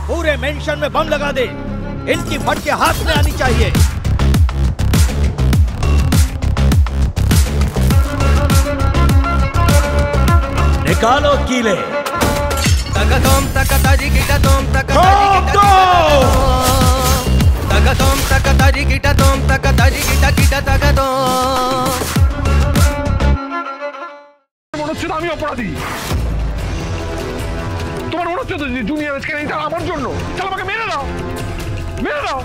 पूरे मेंशन में बम लगा दे। इनकी फटके हाथ में आनी चाहिए। निकालो कीले। तगतोम तकताजी गिटातोम तकताजी गिटातोम तगतोम तकताजी गिटातोम तकताजी गिटा गिटा तगतोम। মনে হচ্ছে আমি অপরাধী। তোমার মনে হচ্ছে তো জুনিয়র আজকে এটা আমার জন্য। চল আমাকে মেরে দাও, মেরে দাও।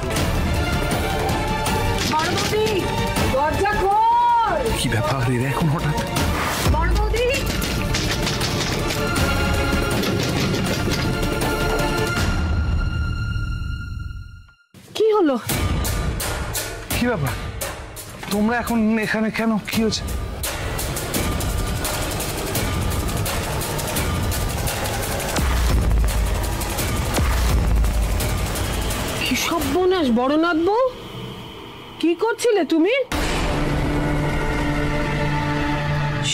বড়বৌদি দরজা খোল। কি ব্যাপার রে এখন হঠাৎ? বড়বৌদি কি হলো? কি ব্যাপার তোমরা এখন এখানে কেন? কি হয়েছে? কি সর্বনাশ বড়নাথ বউ, কি করছিলে তুমি?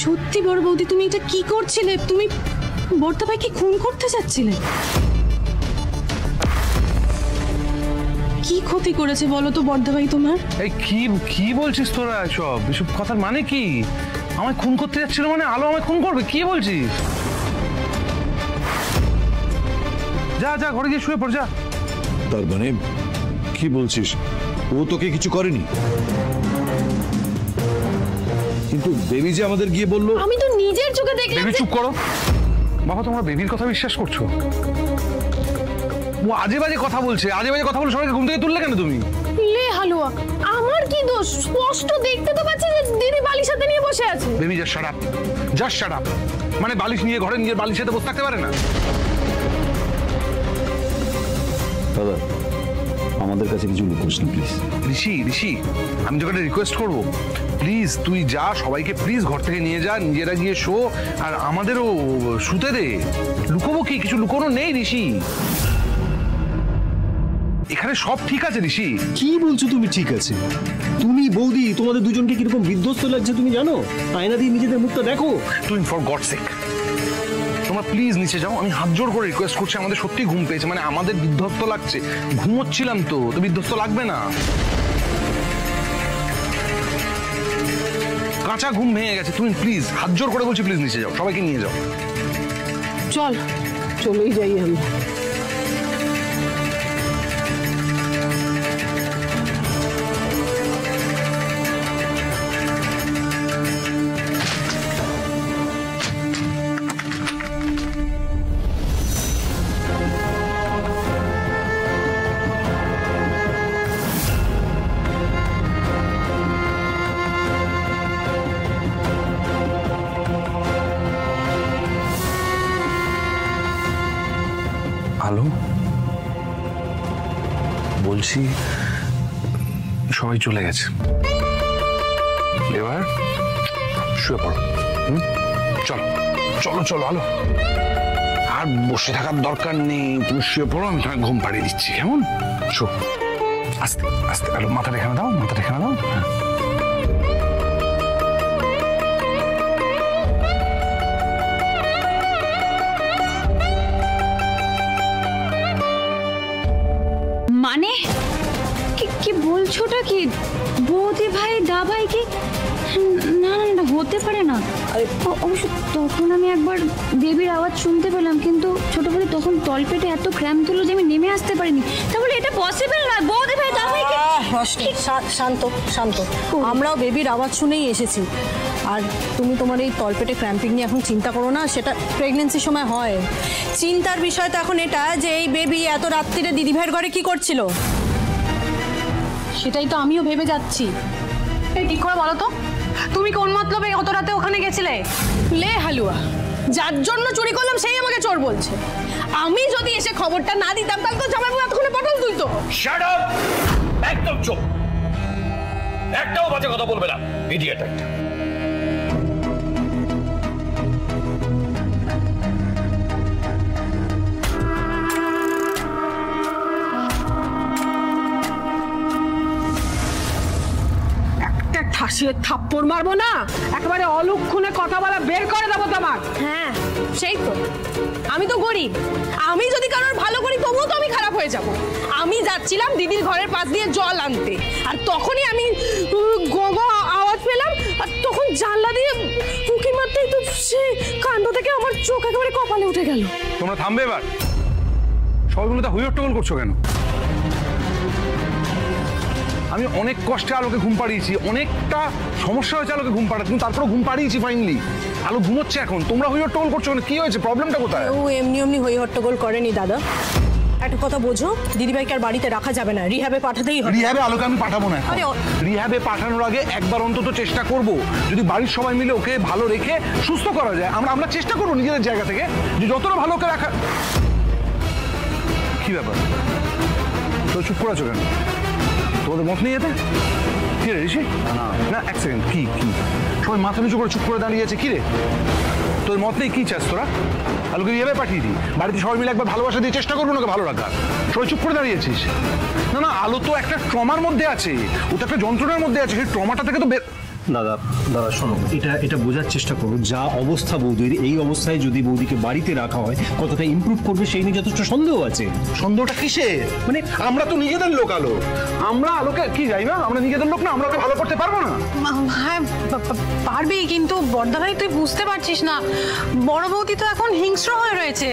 সত্যি বড় বৌদি তুমি এটা কি করছিলে? তুমি বর্তা ভাইকে খুন করতে যাচ্ছিলে? কি ক্ষতি করেছে বলো তো বর্দা ভাই তোমার? এই কি কি বলছিস তোরা? এসব কথার মানে কি? আমায় খুন করতে যাচ্ছিল মানে আলো আমায় খুন করবে? কি বলছিস? যা যা ঘরে গিয়ে শুয়ে পড় যা। তার মানে কি বলছিস? ও তোকে কিছু করেনি? কিন্তু বেবি যে আমাদের গিয়ে বললো। আমি তো নিজের চোখে দেখলাম। বেবি চুপ করো বাবা, তোমরা বেবির কথা বিশ্বাস করছো? ও আজে বাজে কথা বলছে, আজে বাজে কথা বলে সবাইকে ঘুম থেকে তুললে কেন তুমি? লে হালুয়া, আমার কি দোষ? স্পষ্ট দেখতে তো পাচ্ছি যে দিদি বালিশ সাথে নিয়ে বসে আছে। Baby just shut up, just shut up. মানে বালিশ নিয়ে ঘরে নিজের বালিশ সাথে বসে থাকতে পারে না? দাদা আমাদের কাছে কিছু লুকোস না প্লিজ। ঋষি ঋষি আমি তোকে রিকোয়েস্ট করবো, প্লিজ তুই যা, সবাইকে প্লিজ ঘর থেকে নিয়ে যা, নিজেরা গিয়ে শো, আর আমাদেরও শুতে দে। লুকোবো কি? কিছু লুকোনো নেই ঋষি, এখানে সব ঠিক আছে। ঋষি কি বলছো তুমি? ঠিক আছে তুমি বৌদি তোমাদের দুজনকে কিরকম বিধ্বস্ত লাগছে তুমি জানো? আয়না দিয়ে নিজেদের মুখটা দেখো। তুমি ফর গড সেক তোমরা প্লিজ নিচে যাও, আমি হাত জোড় করে রিকোয়েস্ট করছি। আমাদের সত্যি ঘুম পেয়েছে, মানে আমাদের বিধ্বস্ত লাগছে। ঘুমোচ্ছিলাম তো বিধ্বস্ত লাগবে না? কাঁচা ঘুম ভেঙে গেছে। তুমি প্লিজ হাত জোড় করে বলছি, প্লিজ নিচে যাও, সবাইকে নিয়ে যাও। চল চলেই যাই আমরা। হ্যালো, বলছি সবাই চলে গেছে, এবার শুয়ে পড়ো। চলো চলো চলো আলো, আর বসে থাকার দরকার নেই, তুমি শুয়ে পড়ো, আমি তোমায় ঘুম পাড়িয়ে দিচ্ছি। কেমন? শো, আস্তে আস্তে আলো, মাথাটা এখানে দাও, মাথাটা এখানে দাও। হ্যাঁ মানে কি বলছোটা কি? বৌদি ভাই দা ভাই কি? না না না হতে পারে না। অবশ্য তখন আমি একবার বেবির আওয়াজ শুনতে পেলাম, কিন্তু ছোট বলে তখন তলপেটে এত ক্র্যাম্প তুলো যে আমি নেমে আসতে পারিনি। তাহলে এটা পসিবল না। বৌদি ভাই দা ভাই কি? শান্ত শান্ত, আমরাও বেবির আওয়াজ শুনেই এসেছি। আর তুমি তোমার এই তলপেটে ক্র্যাম্পিং নিয়ে এখন চিন্তা করো না, সেটা প্রেগনেন্সির সময় হয়। চিন্তার বিষয় তো এখন এটা যে এই বেবি এত রাত্রিরে দিদিভাইয়ের ঘরে কি করছিল। সেটাই তো আমিও ভেবে যাচ্ছি। এই ঠিক করে বলো তো, তুমি কোন মতলবে অত রাতে ওখানে গেছিলে? লে হালুয়া, যার জন্য চুরি করলাম সেই আমাকে চোর বলছে। আমি যদি এসে খবরটা না দিতাম তাহলে তো জামাইবাবু এতক্ষণে পটল তুলতো। শাট আপ, একদম চুপ, একটাও বাজে কথা বলবে না। ইডিয়েট একটা। ঠাসিয়ে থাপ্পড় মারবো না, একেবারে অলক্ষণে কথা বলা বের করে দেবো তোমার। হ্যাঁ সেই তো, আমি তো গরিব, আমি যদি কারোর ভালো করি তবুও তো আমি খারাপ হয়ে যাব। আমি যাচ্ছিলাম দিদির ঘরের পাশ দিয়ে জল আনতে, আর তখনই আমি গোগো আওয়াজ পেলাম, আর তখন জানলা দিয়ে উঁকি মারতেই তো সে কাণ্ড থেকে আমার চোখ একেবারে কপালে উঠে গেল। তোমরা থামবে এবার? সবাই মিলে তা হুইয়ট্টগোল করছো কেন? আমি অনেক কষ্টে আলোকে ঘুম পাড়িয়েছি, অনেকটা সমস্যা হয়েছে আলোকে ঘুম পাড়াতে, কিন্তু তারপরে ঘুম পাড়িয়েছি ফাইনালি। আলো ঘুমোচ্ছে এখন, তোমরা হুইয়ট্টগোল করছো কেন? কি হয়েছে? প্রবলেমটা কোথায়? ও এমনি এমনি হই হট্টগোল করেনি দাদা। একটা কথা বোঝো, দিদিভাইকে আর বাড়িতে রাখা যাবে না, রিহ্যাবে পাঠাতেই হবে। রিহ্যাবে আলোকে আমি পাঠাবো না। আরে রিহ্যাবে পাঠানোর আগে একবার অন্তত চেষ্টা করব, যদি বাড়ির সবাই মিলে ওকে ভালো রেখে সুস্থ করা যায়। আমরা চেষ্টা করবো নিজেদের জায়গা থেকে যে যতটা ভালো ওকে রাখা। কি ব্যাপার, তো চুপ করে আছো কেন? তোমাদের মত নেই এতে? কি রে ঋষি? না এক সেকেন্ড, কি কি সবাই মাথা নিচু করে চুপ করে দাঁড়িয়ে আছে? কি রে তোর মত নেই? কি চাস তোরা? আলোকে রিহ্যাবে পাঠিয়ে দিই, বাড়িতে সবাই মিলে একবার ভালোবাসা দিয়ে চেষ্টা করবো ওকে ভালো রাখার। সবাই চুপ করে দাঁড়িয়েছিস? না না, আলো তো একটা ট্রমার মধ্যে আছে, ওটা একটা যন্ত্রণার মধ্যে আছে, সেই ট্রমাটা থেকে তো বের। দাদা দাদা শোনো, এটা বোঝার চেষ্টা করো, যা অবস্থা বৌদির, এই অবস্থায় যদি বৌদিকে বাড়িতে রাখা হয় কতটা ইমপ্রুভ করবে সেই নিয়ে যথেষ্ট সন্দেহ আছে। সন্দেহটা কিসে? মানে আমরা তো নিজেদের লোক আলো, আমরা আলোকে কি যাই না, আমরা নিজেদের লোক না, আমরা ওকে ভালো করতে পারবো না? হ্যাঁ পারবি, কিন্তু বড়দা ভাই তুই বুঝতে পারছিস না, বড় বৌদি তো এখন হিংস্র হয়ে রয়েছে,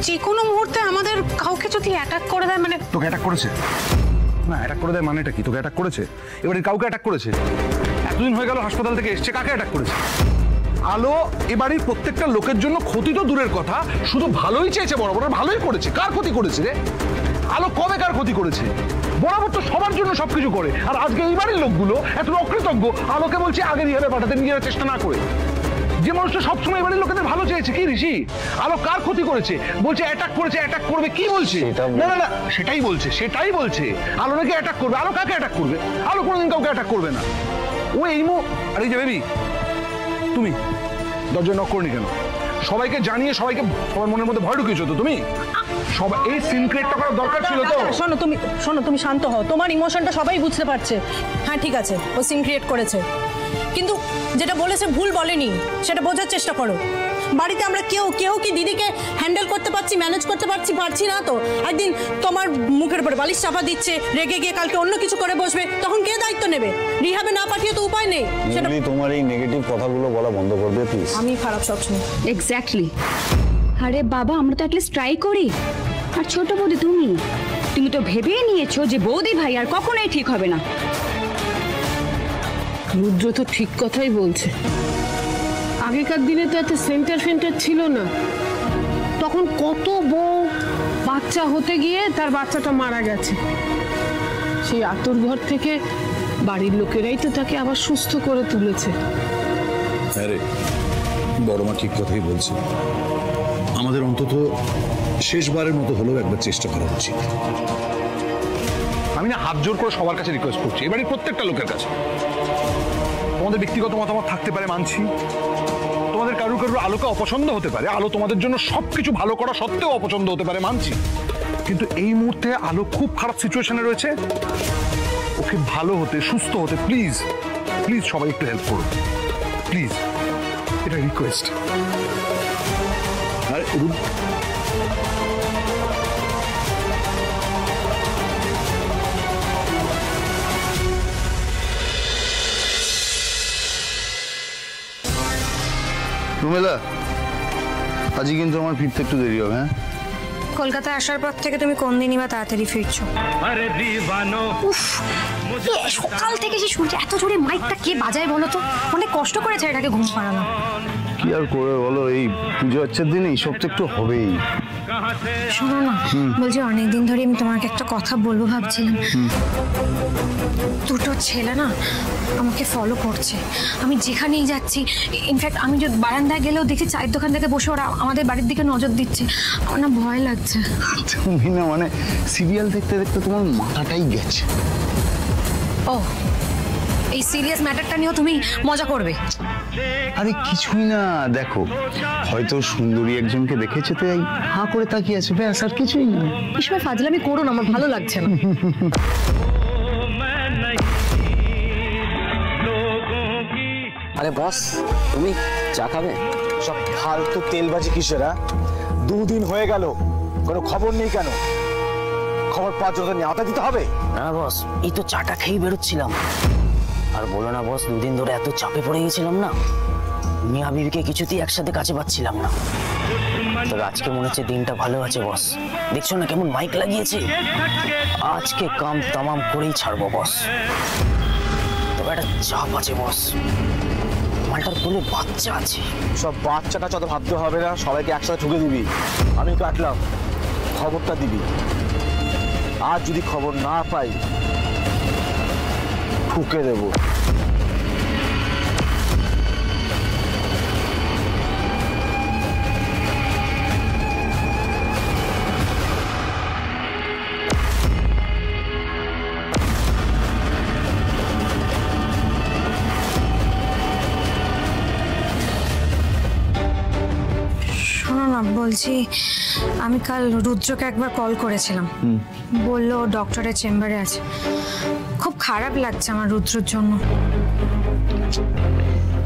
যে কোনো মুহূর্তে আমাদের কাউকে যদি অ্যাটাক করে দেয়। মানে তোকে অ্যাটাক করেছে? না অ্যাটাক করে দেয় মানেটা কি? তোকে অ্যাটাক করেছে? এবারে কাউকে অ্যাটাক করেছে? এতদিন হয়ে গেল হাসপাতাল থেকে এসছে, কাকে অ্যাটাক করেছে? আলো এবাড়ির প্রত্যেকটা লোকের জন্য ক্ষতি তো দূরের কথা, শুধু ভালোই চেয়েছে, বরাবর ভালোই করেছে। কার ক্ষতি করেছে রে আলো? কবে কার ক্ষতি করেছে? বরাবর তো সবার জন্য সবকিছু করে, আর আজকে এই বাড়ির লোকগুলো এত অকৃতজ্ঞ, আলোকে বলছে আগে রিহ্যাবে পাঠাতে, নিজেরা চেষ্টা না করে। যে মানুষটা সবসময় এবারের লোকেদের ভালো চেয়েছে, কি ঋষি? আলো কার ক্ষতি করেছে? বলছে অ্যাটাক করেছে, অ্যাটাক করবে। কি বলছে? না না না, সেটাই বলছে আলো নাকি অ্যাটাক করবে। আলো কাকে অ্যাটাক করবে? আলো কোনোদিন কাউকে অ্যাটাক করবে না। ও এই আর এই যে বেবি, তুমি দরজা নক করনি কেন? সবাইকে জানিয়ে সবাইকে সবার মনের মধ্যে ভয় ঢুকিয়েছো তো তুমি। সবাই এই সিন ক্রিয়েটটা করার দরকার ছিল তো। শোনো তুমি শান্ত হও, তোমার ইমোশনটা সবাই বুঝতে পারছে। হ্যাঁ ঠিক আছে, ও সিন ক্রিয়েট করেছে, কিন্তু যেটা বলেছে ভুল বলেনি, সেটা বোঝার চেষ্টা করো। বাড়িতে আমরা কেউ কি দিদিকে হ্যান্ডেল করতে পারছি, ম্যানেজ করতে পারছি না তো। একদিন তোমার মুখের উপরে বালিশ চাপা দিচ্ছে, রেগে গিয়ে কালকে অন্য কিছু করে বসবে, তখন কে দায়িত্ব নেবে? রিহ্যাবে না পাঠিয়ে তো উপায় নেই। সেটা তোমার এই নেগেটিভ কথাগুলো বলা বন্ধ করবে প্লিজ। আমি খারাপ সবসময়। এক্স্যাক্টলি। আরে বাবা, আমরা তো অ্যাটলিস্ট ট্রাই করি। আর ছোট বৌদি, তুমি তো ভেবেই নিয়েছো যে বৌদি ভাই আর কখনোই ঠিক হবে না। রুদ্র তো ঠিক কথাই বলছে। আগেকার দিনে তো এত সেন্টার ছিল না, তখন কত বউ বাচ্চা হতে গিয়ে তার বাচ্চাটা মারা গেছে, সেই আতর ঘর থেকে বাড়ির লোকেরাই তো তাকে আবার সুস্থ করে তুলেছে। আরে বড় মা ঠিক কথাই বলছে, আমাদের অন্তত শেষবারের মতো হলেও একবার চেষ্টা করা উচিত। আমি না হাত জোর করে সবার কাছে রিকোয়েস্ট করছি, এবারে প্রত্যেকটা লোকের কাছে। তোমাদের ব্যক্তিগত মতামত থাকতে পারে, মানছি। তোমাদের কারুর আলোকে অপছন্দ হতে পারে, আলো তোমাদের জন্য সবকিছু ভালো করা সত্ত্বেও অপছন্দ হতে পারে, মানছি। কিন্তু এই মুহূর্তে আলো খুব খারাপ সিচুয়েশনে রয়েছে, ওকে ভালো হতে, সুস্থ হতে প্লিজ সবাই একটু হেল্প করুন, প্লিজ, এটা রিকোয়েস্ট। আর রুমেলা, আজকে কিন্তু আমার ফিরতে একটু দেরি হবে। হ্যাঁ, কলকাতায় আসার পর থেকে তুমি কোন দিনই বা তাড়াতাড়ি ফিরছো? সকাল থেকে সে সূর্য এত জোরে মাইকটা কে বাজায় বলো তো? অনেক কষ্ট করেছে এটাকে ঘুম পাড়ানো। কি আর করবে বলো, এই পুজো আচ্ছার দিনে এইসব তো একটু হবেই। শোনো না, বলছি অনেকদিন ধরে আমি তোমাকে একটা কথা বলবো ভাবছিলাম। দুটো ছেলে না আমাকে ফলো করছে, আমি যেখানেই যাচ্ছি। ইনফ্যাক্ট আমি যদি বারান্দায় গেলেও দেখি চায়ের দোকান থেকে বসে ওরা আমাদের বাড়ির দিকে নজর দিচ্ছে। আমার না ভয় লাগছে। তুমি না মানে সিরিয়াল দেখতে দেখতে তোমার মাথাটাই গেছে। ও, এই সিরিয়াস ম্যাটারটা নিয়েও তুমি মজা করবে? আরে কিছুই না, দেখো হয়তো সুন্দরী একজনকে দেখেছে তো এই হাঁ করে তাকিয়ে আছে, ব্যাস, আর কিছুই না। এই সময় ফাজলামি করো না, আমার ভালো লাগছে না। আরে বস, তুমি চা খাবে? সব ফালতু তেলবাজি কিসের? 2 দিন হয়ে গেল, কোনো খবর নেই কেন? খবর পাওয়ার জন্য নেওয়াটা দিতে হবে না বস। এই তো চাটা খেয়ে বেরোচ্ছিলাম, আর বলো না বস, দুদিন ধরে এত চাপে পড়ে গেছিলাম না, মিয়া বিবিকে কিছুতেই একসাথে কাছে পাচ্ছিলাম না। তবে আজকে মনে হচ্ছে দিনটা ভালো আছে বস। দেখছো না কেমন মাইক লাগিয়েছে? আজকে কাম তামাম করেই ছাড়বো বস। তবে একটা চাপ আছে বস, মালটার কোলে বাচ্চা আছে। সব বাচ্চাটা যত ভাবতে হবে না, সবাইকে একসাথে ঠুকে দিবি। আমি কাটলাম, খবরটা দিবি। আর যদি খবর না পাই ঠুকে দেবো। বলছি, আমি কাল রুদ্রকে একবার কল করেছিলাম, বললো ডক্টরের চেম্বারে আছে। খুব খারাপ লাগছে আমার রুদ্রর জন্য।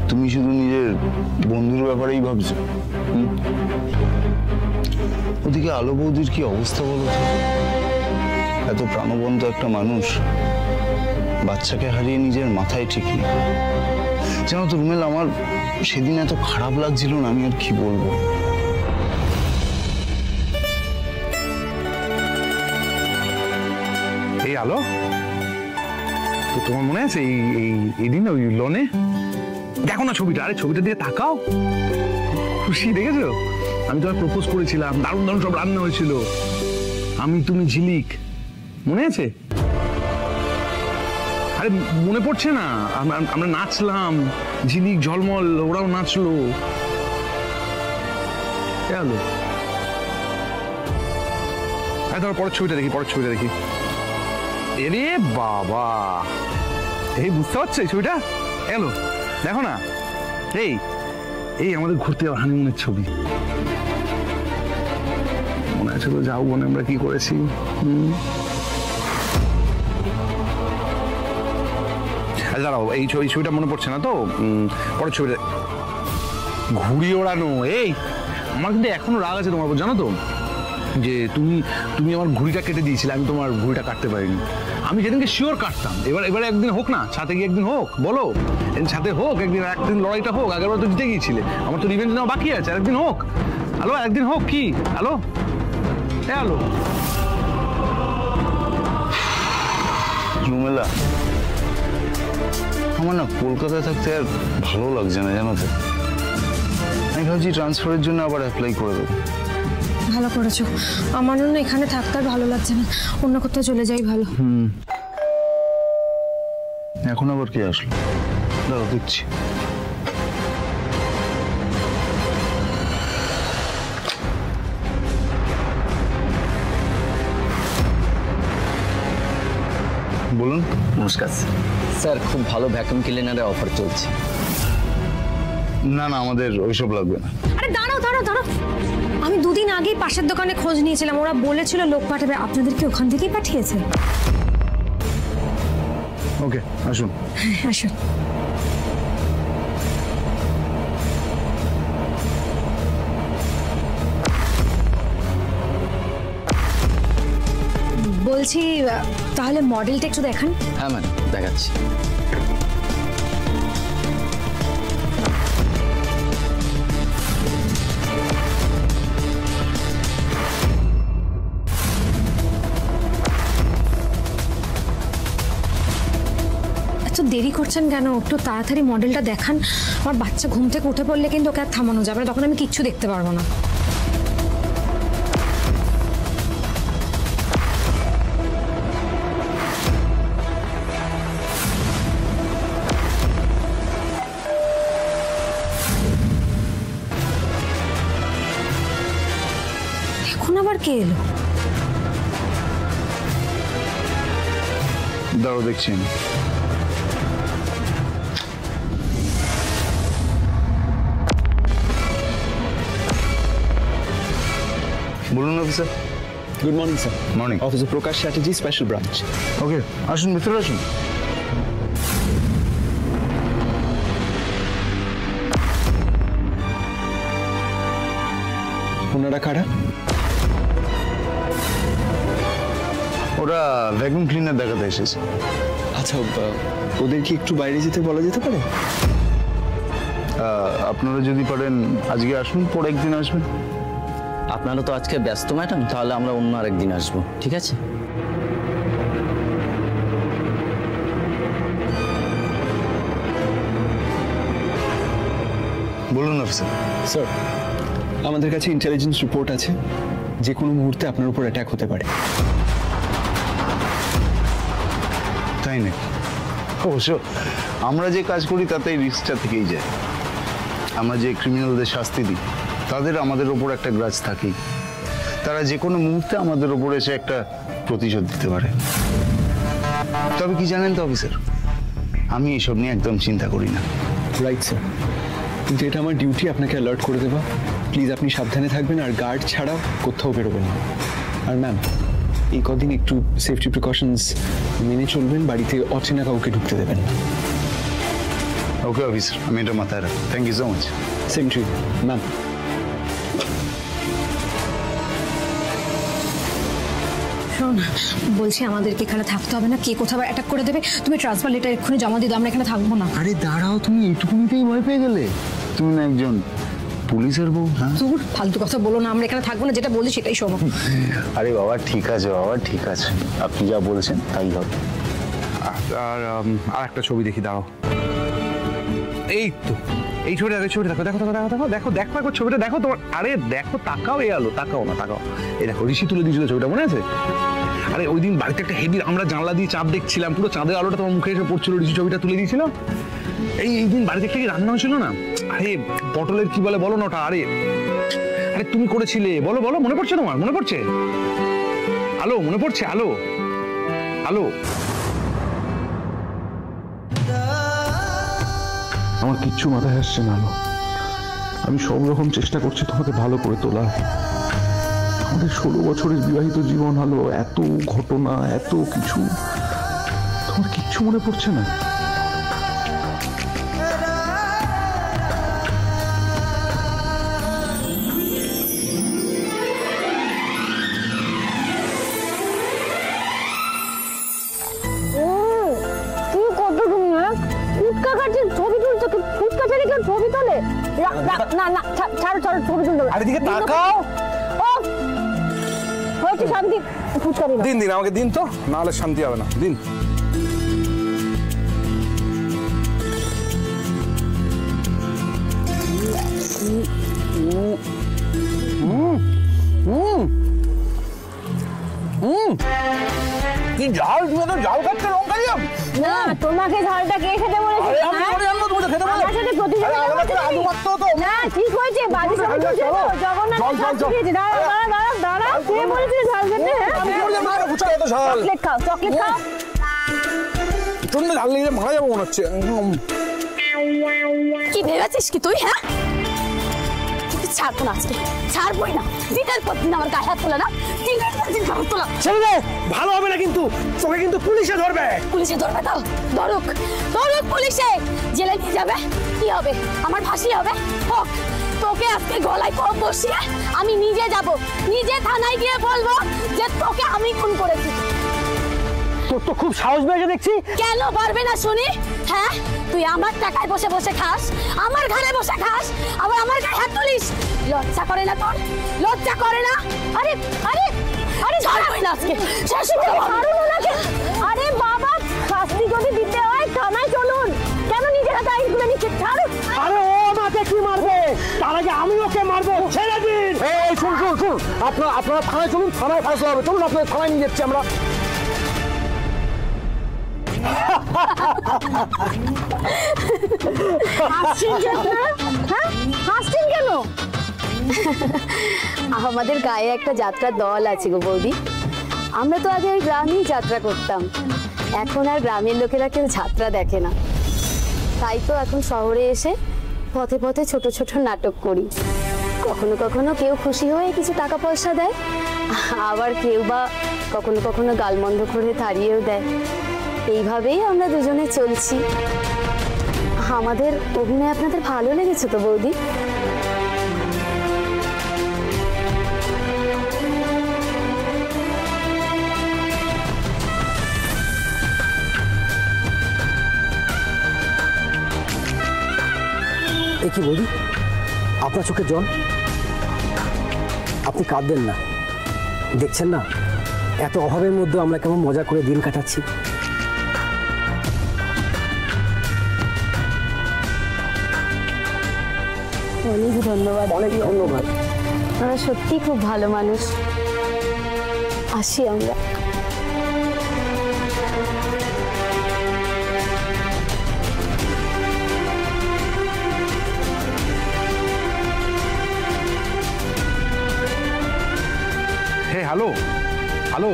তুমি শুধু নিজের বন্ধুর ব্যাপারেই ভাবছো। ওদিকে আলো বৌদির কি অবস্থা বলো তো? এত প্রাণবন্ত একটা মানুষ বাচ্চাকে হারিয়ে নিজের মাথায় ঠিক নেই। জানো তো রুমেল, আমার সেদিন এত খারাপ লাগছিল না, আমি আর কি বলবো। এই আলো, তো তোমার মনে আছে এই দিন ওই লনে? দেখো না ছবিটা, আরে ছবিটা দিয়ে তাকাও। খুশি দেখেছো? আমি তোমায় প্রপোজ করেছিলাম, দারুণ দারুণ সব রান্না হয়েছিল, আমি তুমি ঝিলিক, মনে আছে? আরে মনে পড়ছে না? আমরা নাচলাম, ঝিলিক ঝলমল ওরাও নাচলো। আলো, ধরো পরের ছবিটা দেখি, পরের ছবিটা দেখি। এরে বাবা, এই বুঝতে পারছো এই ছবিটা? এলো দেখো না, এই এই আমাদের ঘুরতে যাওয়া হানিমুনের ছবি। মনে আছে তো যাও বনে আমরা কি করেছি? দাঁড়াও, এই ছবিটা মনে পড়ছে না তো? পরের ছবিটা, ঘুড়ি ওড়ানো। এই আমার কিন্তু এখনো রাগ আছে তোমার উপর, জানো তো, যে তুমি আমার ঘুড়িটা কেটে দিয়েছিলে, আমি তোমার ঘুড়িটা কাটতে পারিনি। আমি যেদিনকে শিওর কাটতাম, এবারে একদিন হোক না, সাথে গিয়ে একদিন হোক, বলো সাথে হোক, একদিন লড়াইটা হোক। আগেরবার তো জিতে গিয়েছিলে, আমার তো রিভেঞ্জ নেওয়া বাকি আছে, একদিন হোক। হ্যালো, একদিন হোক। কি হ্যালো? হ্যালো রুমেলা, আমার না কলকাতায় থাকতে আর ভালো লাগছে না, জানো তো। আমি ভাবছি ট্রান্সফারের জন্য আবার অ্যাপ্লাই করে দেবো। ভালো করেছো, আমার জন্য এখানে থাকতে আর ভালো লাগছে না, অন্য কোথাও চলে যাই ভালো। এখন আবার কে আসলো? দাঁড়াও দেখছি। বলুন। নমস্কার স্যার, খুব ভালো ভ্যাকুয়াম ক্লিনারের অফার চলছে। না না, আমাদের ওইসব লাগবে না। আরে দাঁড়াও দাঁড়াও দাঁড়াও, আমি দুদিন আগেই পাশের দোকানে খোঁজ নিয়েছিলাম, ওরা বলেছিল লোক পাঠাবে, আপনাদের কি ওখান থেকেই পাঠিয়েছে? ওকে, আসুন। হ্যাঁ আসুন। বলছি, তাহলে মডেলটা একটু দেখান। হ্যাঁ ম্যাডাম, দেখাচ্ছি। দেরি করছেন কেন? একটু তাড়াতাড়ি মডেলটা দেখান। আমার বাচ্চা ঘুম থেকে উঠে পড়লে কিন্তু ওকে আর থামানো যাবে না, তখন আমি কিচ্ছু দেখতে পারবো না। এখন আবার কে এলো? দাঁড়াও দেখছি। বলুন officer. Good morning sir. Morning. Officer Prakash Chatterjee, special branch. Okay, আসুন ভিতরে আসুন। ওনারা কারা? ওরা ভ্যাকুয়াম ক্লিনার দেখাতে এসেছে। আচ্ছা, ওদের কি একটু বাইরে যেতে বলা যেতে পারে? আপনারা যদি পারেন আজকে আসুন, পরে একদিন আসবেন। আপনারা তো আজকে ব্যস্ত ম্যাডাম, তাহলে আমরা অন্য আরেকদিন আসবো, ঠিক আছে? বলুন অফিসার। স্যার, আমাদের কাছে ইন্টেলিজেন্স রিপোর্ট আছে, যে কোনো মুহূর্তে আপনার উপর অ্যাটাক হতে পারে। তাই নাকি? অবশ্য আমরা যে কাজ করি তাতে এই রিস্কটা থেকেই যায়। আমরা যে ক্রিমিনালদের শাস্তি দিই তাদের আমাদের ওপর একটা গ্রাজ থাকেই। তারা যে কোনো মুহূর্তে আমাদের ওপর এসে একটা প্রতিশোধ দিতে পারে। তবে কি জানেন তো অফিসার, আমি এসব নিয়ে একদম চিন্তা করি না। রাইট স্যার, কিন্তু এটা আমার ডিউটি আপনাকে অ্যালার্ট করে দেওয়া। প্লিজ আপনি সাবধানে থাকবেন আর গার্ড ছাড়া কোথাও বেরোবেন না। আর ম্যাম, এই কদিন একটু সেফটি প্রিকশনস মেনে চলবেন, বাড়িতে অচেনা কাউকে ঢুকতে দেবেন না। ওকে অফিসার, আমি এটা মাথায় রাখবো। Thank you so much. Same to you ma'am. শোন, বলছি আমাদেরকে এখানে থাকতে হবে না, কে কোথাও অ্যাটাক করে দেবে। তুমি ট্রান্সফার লেটার এক্ষুনি জমা দিয়ে দাও, আমরা এখানে থাকবো না। আরে দাঁড়াও, তুমি এইটুকুনিতেই ভয় পেয়ে গেলে? তুমি না একজন পুলিশের বউ। হ্যাঁ, তোর ফালতু কথা বলো না, আমরা এখানে থাকবো না, যেটা বলি সেটাই শোনো। আরে বাবা ঠিক আছে, বাবা ঠিক আছে, আপনি যা বলছেন তাই হবে। আর একটা ছবি দেখি, দাঁড়াও। এই তো এই ছবিটা, দেখো দেখো দেখো দেখো দেখো দেখো একবার ছবিটা দেখো তোমার। আরে দেখো, তাকাও, এই আলো, তাকাও না, তাকাও। এই দেখো, ঋষি তুলে দিয়েছিল ছবিটা, মনে আছে? আরে ওই দিন বাড়িতে একটা হেভি, আমরা জানলা দিয়ে চাঁদ দেখছিলাম, পুরো চাঁদের আলোটা তোমার মুখে এসে পড়ছিল, ঋষি ছবিটা তুলে দিয়েছিল। এই দিন বাড়িতে একটা কি রান্না হয়েছিল না? আরে পটলের কি বলে বলো না ওটা? আরে আরে তুমি করেছিলে, বলো বলো, মনে পড়ছে তোমার? মনে পড়ছে? আলো, মনে পড়ছে? আলো, আলো। আমার কিচ্ছু মাথায় আসছে না আলো। আমি সব রকম চেষ্টা করছি তোমাকে ভালো করে তোলা। আমাদের 16 বছরের বিবাহিত জীবন, আলো, এত ঘটনা, এত কিছু, তোমার কিচ্ছু মনে পড়ছে না? ছবি তুলছো, ফুচকা ছেড়ে কেউ ছবি তোলে? না না, ছাড়ো ছাড়ো, ছবি তুলতে হবে। আরে দিকে তাকাও। ও হয়েছে, শান্তি। ফুচকা দিন, দিন দিন আমাকে দিন তো, না হলে শান্তি হবে না। দিন। কি ঝাল, তুমি তো ঝাল খাচ্ছে, লঙ্কা দিয়ে? না, তোমাকে ঝালটা কে খেতে বলেছে? আমার সাথে প্রতিযোগিতা। না, ঠিক হয়েছে, বাড়ি সবাই চলছে তো, জগন্নাথ খেয়েছে। দাঁড়াও দাঁড়াও দাঁড়াও দাঁড়াও, কে বলেছে ঝাল খেতে? চকলেট খাও, চকলেট খাও। প্রচন্ড ঝাল লেগে মারা যাবো মনে হচ্ছে। কি ভেবেছিস কি তুই? হ্যাঁ, ছাড়বো না আজকে, ছাড়বোই না। দিনের পর দিন আমার গায়ে হাত তোলা না, দিনের পর দিন গায়ে তোলা। ছেড়ে ভালো হবে না, কিন্তু তোকে কিন্তু পুলিশে ধরবে। পুলিশে ধরবে তো ধরুক, ধরুক পুলিশে, জেলে নিয়ে যাবে, কি হবে? আমার ফাঁসি হবে, হোক। তোকে আজকে গলায় কোপ বসিয়ে আমি নিজে যাব, নিজে থানায় গিয়ে বলবো যে তোকে আমি খুন করেছি। তোর তো খুব সাহস বেড়েছে দেখছি। কেন পারবে না শুনি? হ্যাঁ, তুই আমার টাকায় বসে বসে খাস, আমার ঘরে বসে খাস, আবার আমার গায়ে হাত তুলিস। লজ্জা করে না তোর? লজ্জা করে না? আরে আরে আরে ছাড়বই না আজকে, ছাড়ুন ওনাকে। আরে বাবা, শাস্তি যদি দিতে হয় থানায় চলুন, কেন নিজের হাতে আইন তুলে নিচ্ছে? ছাড়ুন। আরে ও আমাকে কি মারবে, তার আগে আমি ওকে মারবো। ছেড়ে দিন। এই শুন শুন শুন, আপনারা থানায় চলুন, থানায় ফেসলা হবে। চলুন, আপনাদের থানায় নিয়ে যাচ্ছি আমরা। হাসছেন কেন? আমাদের গায়ে একটা যাত্রার দল আছে গো বৌদি। আমরা তো আগে গ্রামেই যাত্রা করতাম, এখন আর গ্রামের লোকেরা কেউ যাত্রা দেখে না। তাই তো এখন শহরে এসে পথে পথে ছোট ছোট নাটক করি। কখনো কখনো কেউ খুশি হয়ে কিছু টাকা পয়সা দেয়, আবার কেউ বা কখনো কখনো গালমন্দ করে তাড়িয়েও দেয়। এইভাবেই আমরা দুজনে চলছি। আমাদের অভিনয় আপনাদের ভালো লেগেছে তো বৌদি? কি বৌদি, আপনার চোখে জল? আপনি কাঁদবেন না, দেখছেন না এত অভাবের মধ্যে আমরা কেমন মজা করে দিন কাটাচ্ছি। অনেক ধন্যবাদ। অনেক ধন্যবাদ। আমরা সত্যি খুব ভালো মানুষ। আসি আমরা। হ্যাঁ হ্যালো হ্যালো,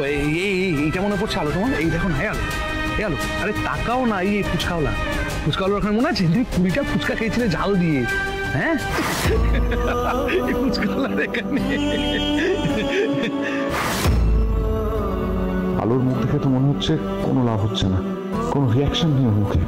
এইটা মনে পড়ছে আলো তোমার? এই দেখো না, হ্যাঁ আলো, আরে তাকাও না, এই ফুচকাওয়ালা ওখানে মনে আছে? তুমি 20টা ফুচকা খেয়েছিলে ঝাল দিয়ে, হ্যাঁ? ফুচকাওয়ালার এখানে। আলোর মুখ দেখে তো মনে হচ্ছে কোনো লাভ হচ্ছে না, কোনো রিয়াকশন নেই ওর মুখে।